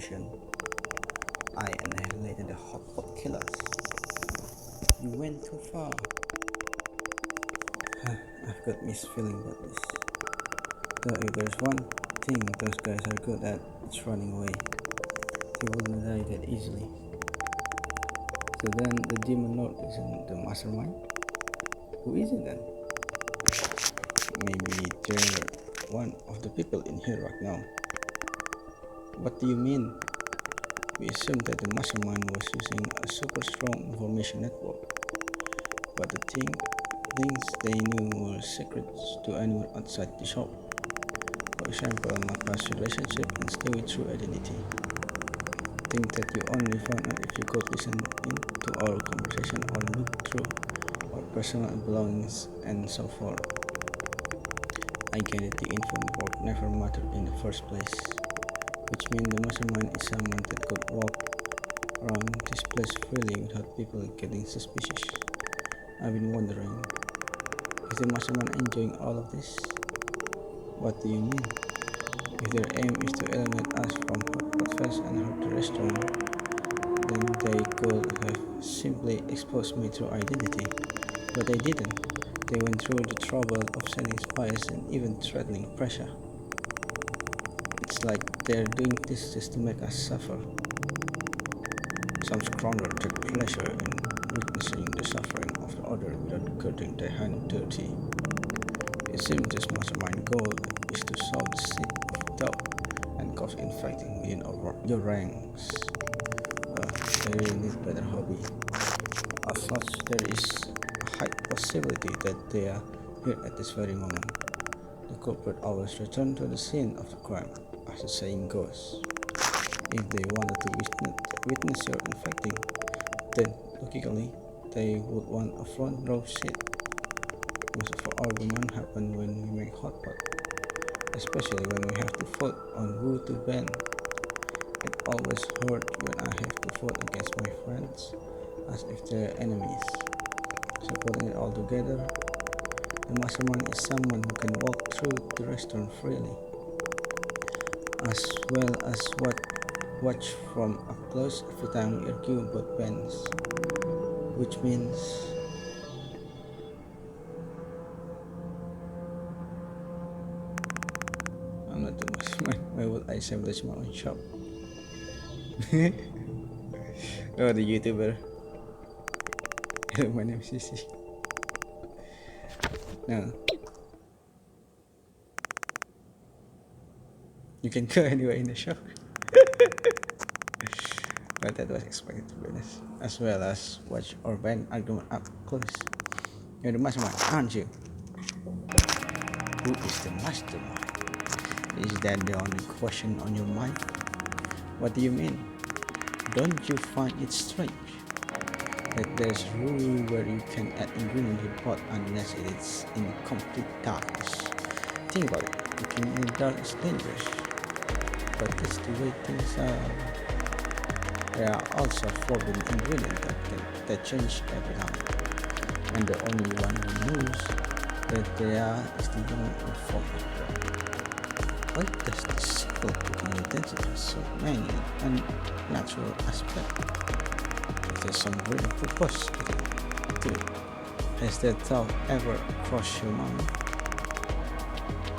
mission. I annihilated the Hodgepudge killers. You went too far. I've got mixed feeling about this. Though if there's one thing those guys are good at, it's running away. They wouldn't die that easily. So then the demon lord isn't the mastermind? Who is it then? Maybe they're one of the people in here right now. What do you mean? We assumed that the mastermind was using a super strong information network, but the things they knew were secrets to anyone outside the shop. For example, my past relationship and stay true identity. Things that you only found out if you could listen in to our conversation or look through our personal belongings and so forth. I get it, the info network never mattered in the first place, which means the mastermind is someone that could walk around this place freely without people getting suspicious. I've been wondering, is the mastermind enjoying all of this? What do you mean? If their aim is to eliminate us from Hodgepodge and hurt the restaurant, then they could have simply exposed me through identity. But they didn't. They went through the trouble of sending spies and even threatening pressure. It's like they're doing this just to make us suffer. Some scoundrel take pleasure in witnessing the suffering of the other without getting their hand dirty. It seems this mastermind goal is to sow the seed of doubt and cause infighting within your ranks. They really need better hobby. As such, there is a high possibility that they are here at this very moment. The culprit always return to the scene of the crime, as the saying goes. If they wanted to witness your infecting, then logically they would want a front row seat. Most of our arguments happen when we make hot pot, especially when we have to vote on who to ban. It always hurts when I have to vote against my friends, as if they're enemies. So putting it all together, the mastermind is someone who can walk through the restaurant freely, as well as watch from up close every time we argue about bans, which means I'm not the mastermind. Why would I establish my own shop? Oh, the YouTuber. Hello, my name is Sissy. No. You can go anywhere in the shop. But that was expected, to be honest. As well as watch or ban argument up close. You're the mastermind, aren't you? Who is the mastermind? Is that the only question on your mind? What do you mean? Don't you find it strange that there's a rule where you can add ingredient to the pot unless it is in complete darkness? Think about it. Cooking in the dark is dangerous, but that's the way things are. There are also forbidden ingredients that change every time, and the only one who knows that they are is the young informant. Why does this simple cooking utensil have so many unnatural aspects? Is there some real purpose to it? Has that thought ever crossed your mind?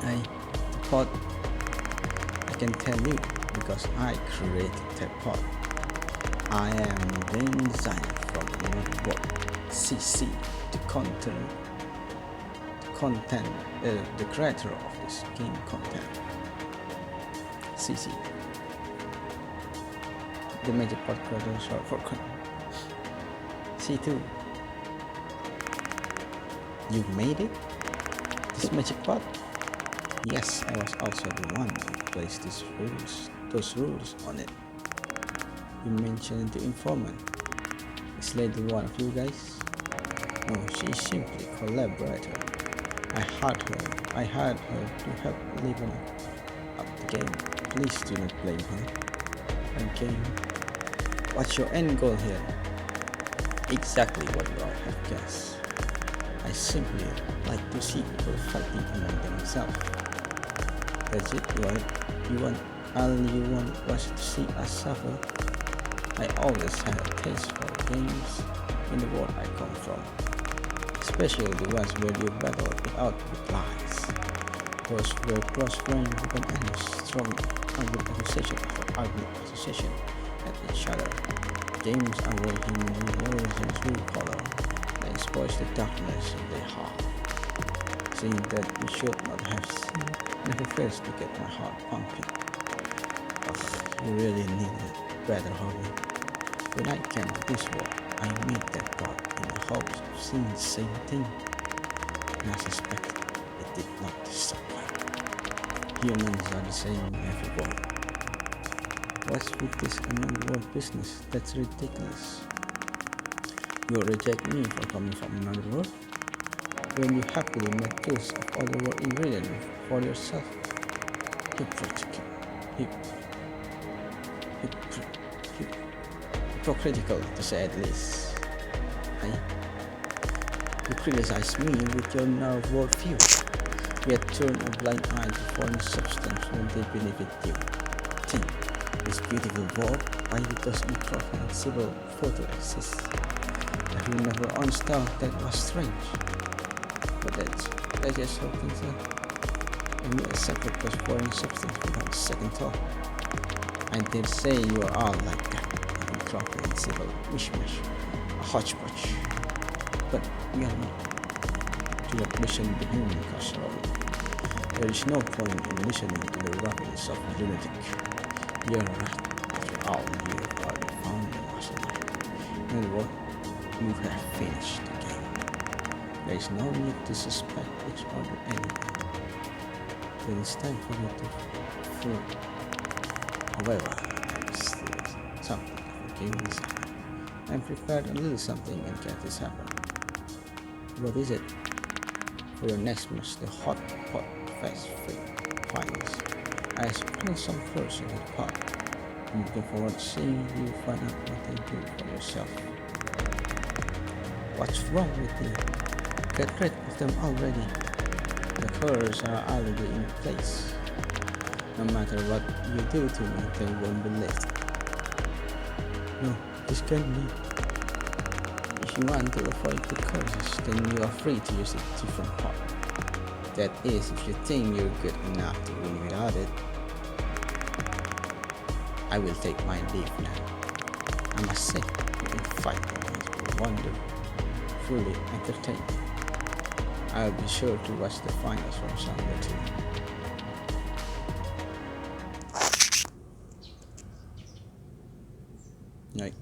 The pot, I can tell you, because I created that pot. I am the designer from network CC, the creator of this game content. CC, the magic pot creator short for C2. You made it? This magic pot? Yes, I was also the one who placed those rules on it. You mentioned the informant. Is Lady one of you guys? No, she is simply a collaborator. I hired her to help liven up the game. Please do not blame her. Okay. What's your end goal here? Exactly what you all have guessed. I simply like to see people fighting among themselves. That's it, you want all you want was to see us suffer. I always had a taste for games in the world I come from, especially the ones where you battle it out with lies. Those where close friends become enemies, throwing argument accusation at each other. Games are where human knows their true color and expose the darkness of their heart. Seeing that you should not have seen never fails to get my heart pumping. Oh, you really need a better hobby. When I came to this world, I made that part in the hopes of seeing the same thing, and I suspect it did not disappoint. Humans are the same everywhere. What's with this another world business? That's ridiculous. You reject me for coming from another world when you happily make use of other world ingredients for yourself. Hypocritical. Hypocritical, to say at least. You criticize me with your narrow worldview, yet turn a blind eye to foreign substance when they benefit you. Think, this beautiful world, why because incomprehensible photo exists. Have you never understood that was strange? But that's just how things are. And you accepted those foreign substance without a second thought. I dare say you are all like that, an incomprehensible mishmash, a hodgepodge. But we are not. To represent the human casserole. There is no point in listening to the ravings of a lunatic. You are right. After all, you have already found the mastermind. In other words, you have finished the game. There is no need to suspect each other anymore. Then it's time for you to fool. However, there is still something of a game inside. I'm prepared a little something in case this happens. What is it? For your next match, the Hodgepodge finals. I spilled some first in the pot. I'm looking forward to seeing you find out what they do for yourself. What's wrong with you? Get rid of them already. The curse are already in place. No matter what you do to me, they won't be left. No, this can't be. If you want to avoid the curses, then you are free to use a different part. That is, if you think you're good enough to win without it. I will take my leave now. I must say, you fight against wonderfully entertaining. I'll be sure to watch the finals from somewhere too. Right.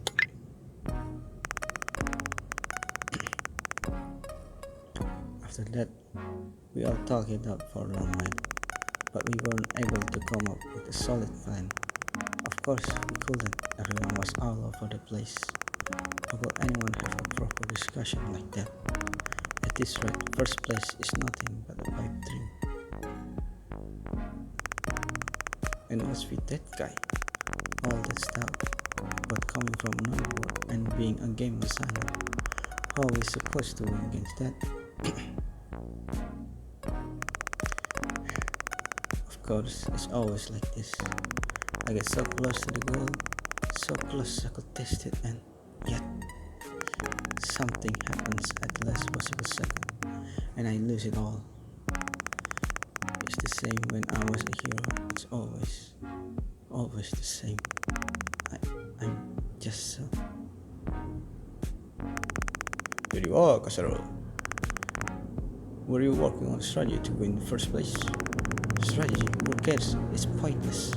After that, we all talked it out for a long night, but we weren't able to come up with a solid plan. Of course, we couldn't. Everyone was all over the place. How could anyone have a proper discussion like that? At this rate, first place is nothing but a pipe dream. And what's with that guy? All that stuff, but coming from another world and being a game designer, how are we supposed to win against that? Of course, it's always like this. I get so close to the goal, so close I could taste it, and yet something happens at the last possible second, and I lose it all. It's the same when I was a hero. It's always the same. I'm just so. There you are, Casserole. Were you working on strategy to win the first place? Strategy? Who cares? It's pointless.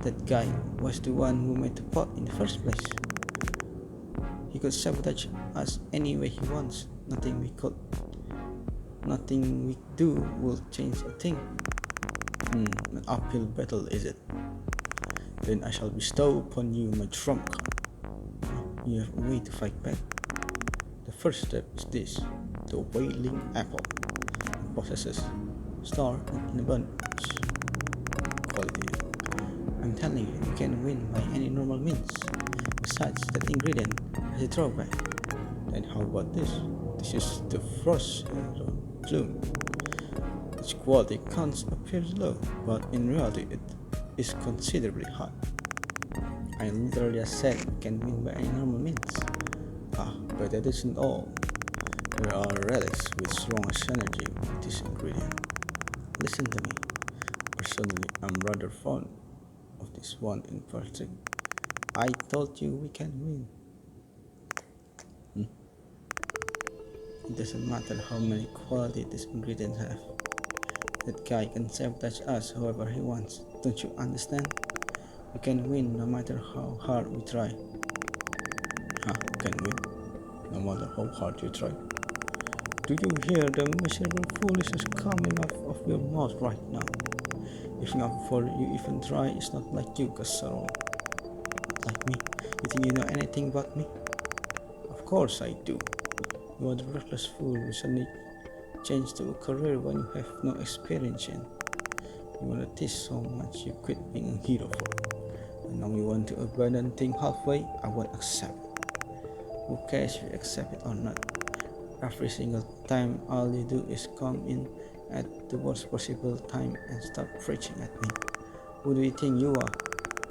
That guy was the one who made the pot in the first place. He could sabotage us any way he wants. Nothing we do will change a thing. An uphill battle, is it? Then I shall bestow upon you my trump card. You have a way to fight back. The first step is this: the wailing apple. It possesses star in abundance. Quality. I'm telling you, you can win by any normal means. Besides, that ingredient has a drawback. Then how about this? This is the frost plume. Its quality counts appears low, but in reality is considerably hot. I literally said we can win by any normal means. But that isn't all. There are relics with strong synergy with this ingredient. Listen to me. Personally, I'm rather fond of this one in particular. I told you we can win. It doesn't matter how many qualities this ingredient have. That guy can sabotage us however he wants. Don't you understand? We can win no matter how hard we try. Can win no matter how hard you try. Do you hear the miserable foolishness coming out of your mouth right now? If not before you even try, it's not like you, Casserole. Not like me. You think you know anything about me? Of course I do. You are the reckless fool who suddenly changed to a career when you have no experience in. You want to teach so much you quit being a hero for. And now you want to abandon things halfway, I won't accept it. Who cares if you accept it or not? Every single time all you do is come in at the worst possible time and start preaching at me. Who do you think you are?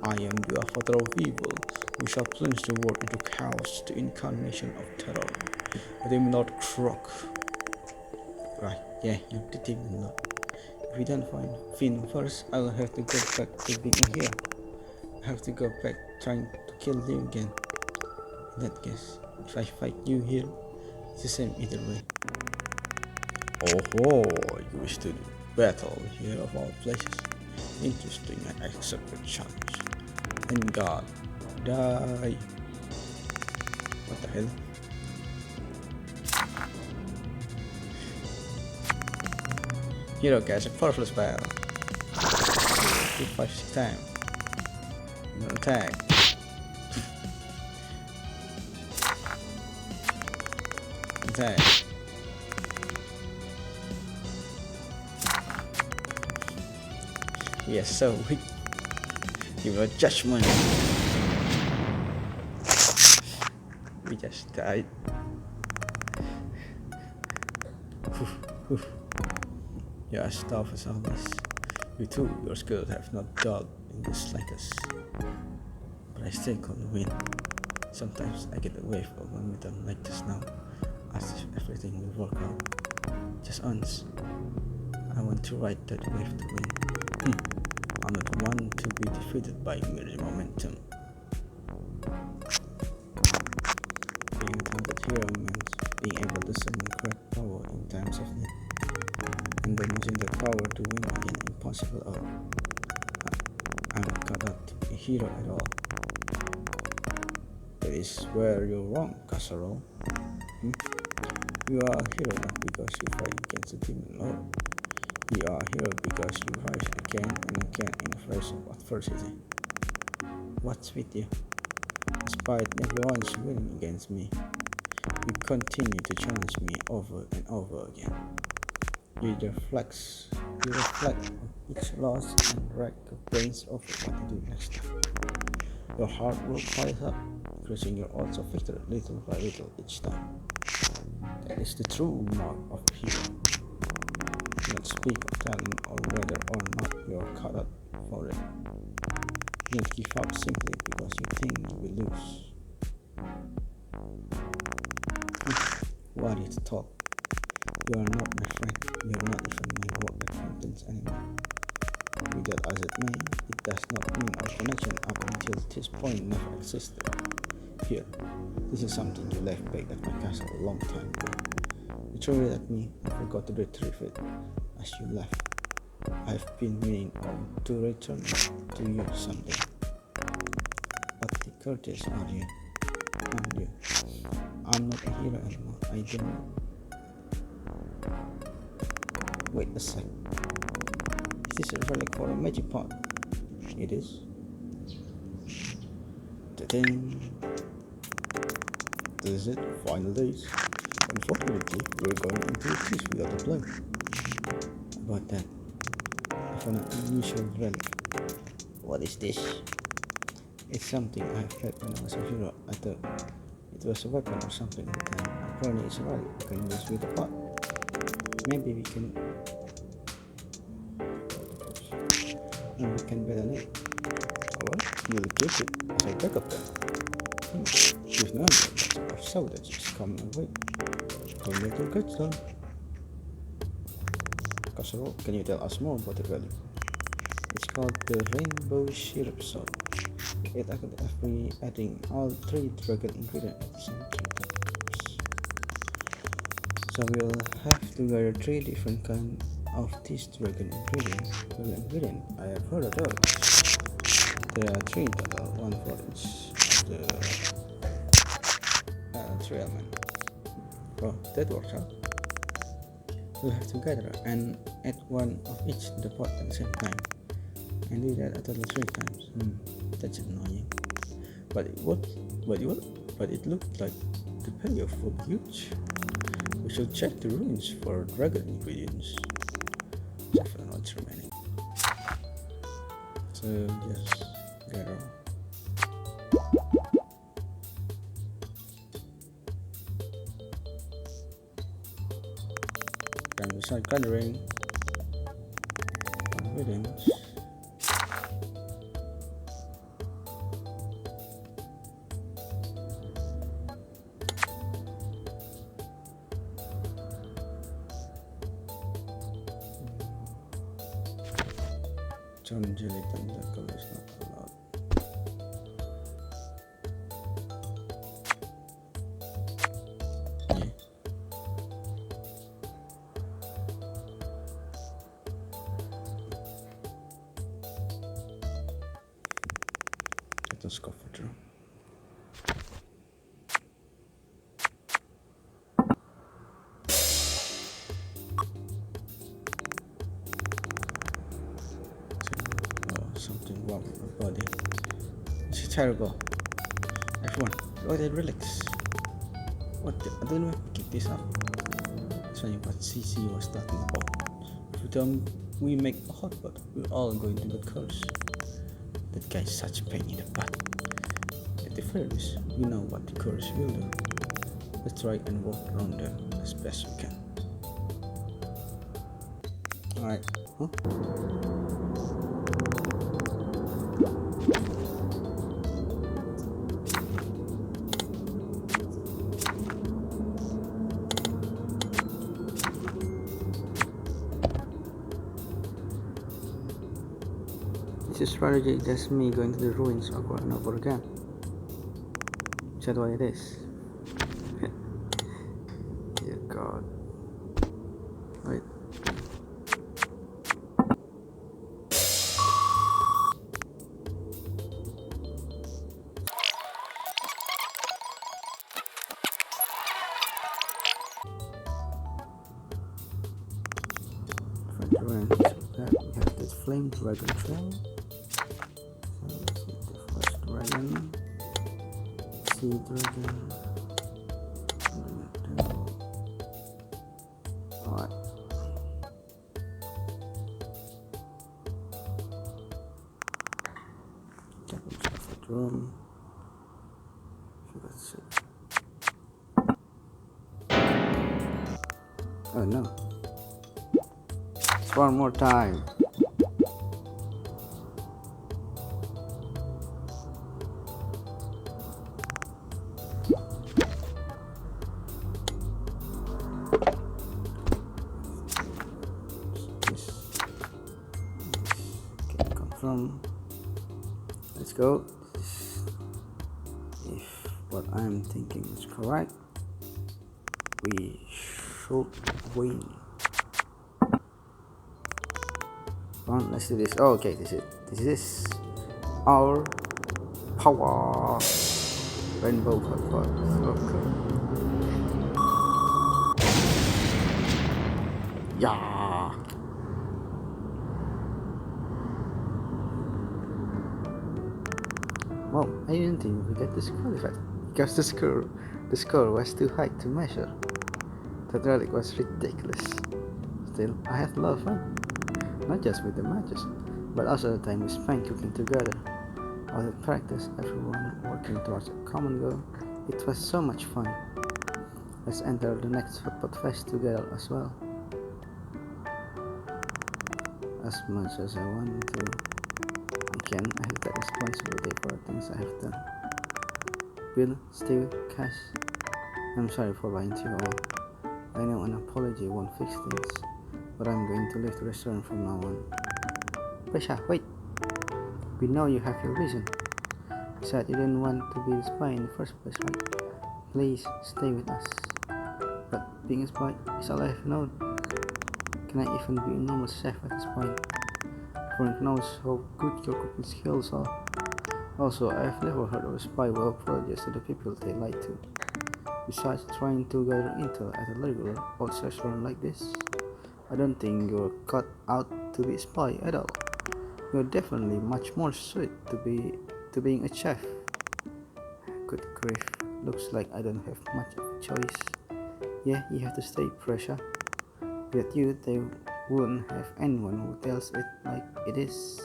I am the avatar of evil, who shall plunge the world into chaos, the incarnation of terror. The demon Lord Croc. Right, yeah, you're the demon Lord. If we don't find Finn first, I will have to go back to being a hero. I have to go back trying to kill you again. In that case, if I fight you here, it's the same either way. Oh, you wish to do battle here of all places. Interesting, I accept the challenge. And God, die. What the hell? Hero gets a purpose battle. 256 time. No attack. Attack. We are so weak. Give no judgment. We just died. You are as tough as always. You too, your skills have not dulled in the slightest. But I still can't win. Sometimes I get a wave of momentum like just now, as if everything will work out. Just once, I want to ride that wave to win. I'm not one to be defeated by mere momentum. Being a talented hero means being able to summon correct power in times of need, and then using that power to win again impossible odds. I'm not cut out to be a hero at all. That is where you're wrong, Casserole. You are a hero not because you fight against the demon lord. You are a hero because you rise again and again in the face of adversity. What's with you? Despite everyone's winning against me, you continue to challenge me over and over again. You reflect on each loss and rack your brains over what to do next time. Your hard work piles up, increasing your odds of victory little by little each time. That is the true mark of a hero. Do not speak of talent or whether or not you are cut out for it. Do not give up simply because you think you will lose. What is talk? You are not my friend. You are not even my work acquaintance anymore. Be that as it may, it does not mean our connection up until this point never existed. Here, this is something you left back at my castle a long time ago. You threw it at me and forgot to retrieve it as you left. I've been meaning to return it to you someday. But the courteous are you, aren't you? I'm not a hero anymore, I don't. Wait a sec. Is this a relic for a magic pot? It is. Ta-ding. This is it, final days. Unfortunately, we're going into this without a plan. About that, I found an unusual relic. What is this? It's something I have had when I was a hero. I thought it was a weapon or something at the time. Apparently it's a relic you can use with a pot. Maybe we can battle it. nearly keep it as a backup plan. With no lots of sabotage is coming away. Don't let your guts down. Casserole, can you tell us more about the value? It's called the rainbow syrup salt. It acted adding all three dragon ingredients at the same time. So we'll have to gather three different kinds of these dragon ingredients. I have heard of those. There are three in total, one for each of the three elements. Oh, that works out. We'll have to gather and add one of each to the pot at the same time. And do that a total 3 times. That's annoying. But it worked. But it looked like the payoff would be huge. We should check the ruins for dragon ingredients. Check for the notes remaining. So just gather. Then we start gathering ingredients. John jelly tentacle is not allowed. Yeah. Let us go for through. Something wrong with my body. This is terrible. Everyone, go ahead, relax. What the? I don't know if we keep this up. That's funny what CC was talking about. Every time we make a hot pot, we're all going to get cursed. That guy's such a pain in the butt. At the very least, we know what the curse will do. Let's try and walk around them as best we can. Alright, huh? This strategy is just me going to the ruins over and over again. Is that what it is? Dear God. Wait. Different ruins. We have this flame dragon trail. Dragon, sea dragon, alright. Captain's comfort room. Let's see. Oh no. It's one more time. Let's go. If what I'm thinking is correct, we should win. Come on, let's do this. Oh, okay, this is our power rainbow Hodgepudge. Okay. Yeah. Well, I didn't think we get disqualified because the score was too high to measure. That relic was ridiculous. Still, I had a lot of fun, not just with the matches, but also the time we spent cooking together. All the practice, everyone working towards a common goal. It was so much fun. Let's enter the next Hodgepodge Fest together as well. As much as I want to, can. I have that responsibility for the things I have done. Bill, Steve, Cash, I'm sorry for lying to you all. I know an apology won't fix things, but I'm going to leave the restaurant from now on. Pesha, wait! We know you have your reason. You said you didn't want to be a spy in the first place, right? Please, stay with us. But being a spy is all I have known. Can I even be a normal chef at this point? Frank knows how good your cooking skills are. Also, I have never heard of a spy who apologizes to the people they lied to. Besides trying to gather intel at a regular old restaurant like this, I don't think you're cut out to be a spy at all. You're definitely much more suited to being a chef. Good grief, looks like I don't have much of a choice. Yeah, you have to stay pressure. Without you, they wouldn't have anyone who tells it like it is.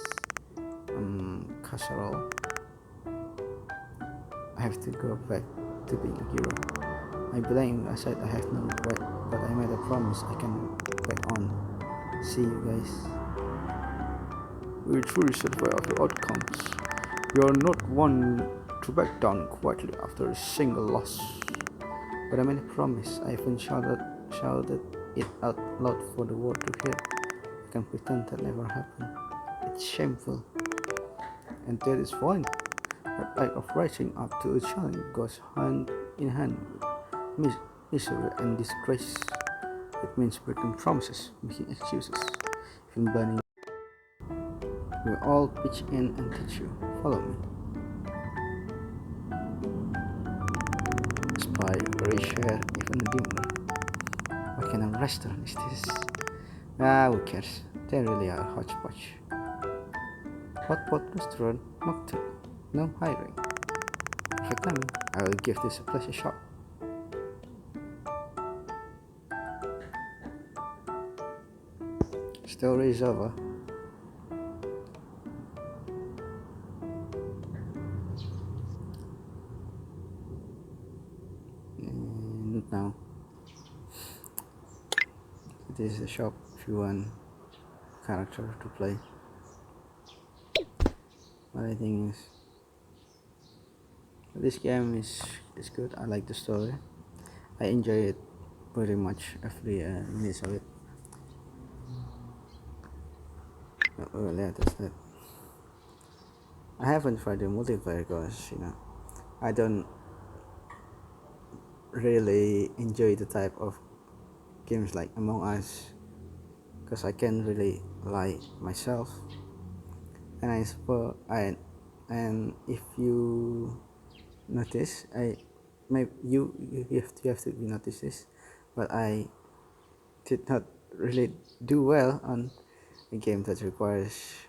Casserole. I have to go back to being a hero. I blame I said I have no regret, but I made a promise I can back on. See you guys. We truly satisfied of your outcomes. We are not one to back down quietly after a single loss. But I made a promise. I even shouted it out loud for the world to hear. I can pretend that never happened. It's shameful. And that is fine. That act of rising up to a challenge goes hand in hand with misery and disgrace. It means breaking promises, making excuses, even burning. We'll all pitch in and teach you. Follow me. Spy, reshare, even dimmer. What kind of restaurant is this? Who cares? They really are Hodgepodge. Hotpot restaurant, nocturne. No hiring. Perfect timing. I will give this a pleasure shot. Story is over. And now, this is a shop if you want character to play. But I think this game is good. I like the story. I enjoy it pretty much every minute of it. Oh yeah, that's that. I haven't tried the multiplayer because I don't really enjoy the type of games like Among Us because I can't really lie myself. And I suppose and if you notice, maybe you have to notice this, but I did not really do well on a game that requires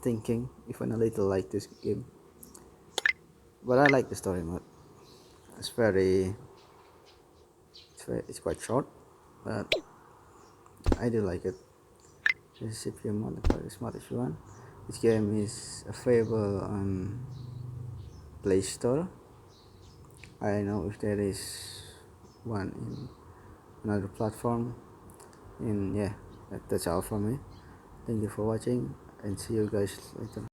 thinking, even a little, like this game. But I like the story mode. It's it's quite short, but I do like it. This is CPU mode, the smart if you want. This game is available on Play Store. I don't know if there is one in another platform. And yeah, that's all from me. Thank you for watching and see you guys later.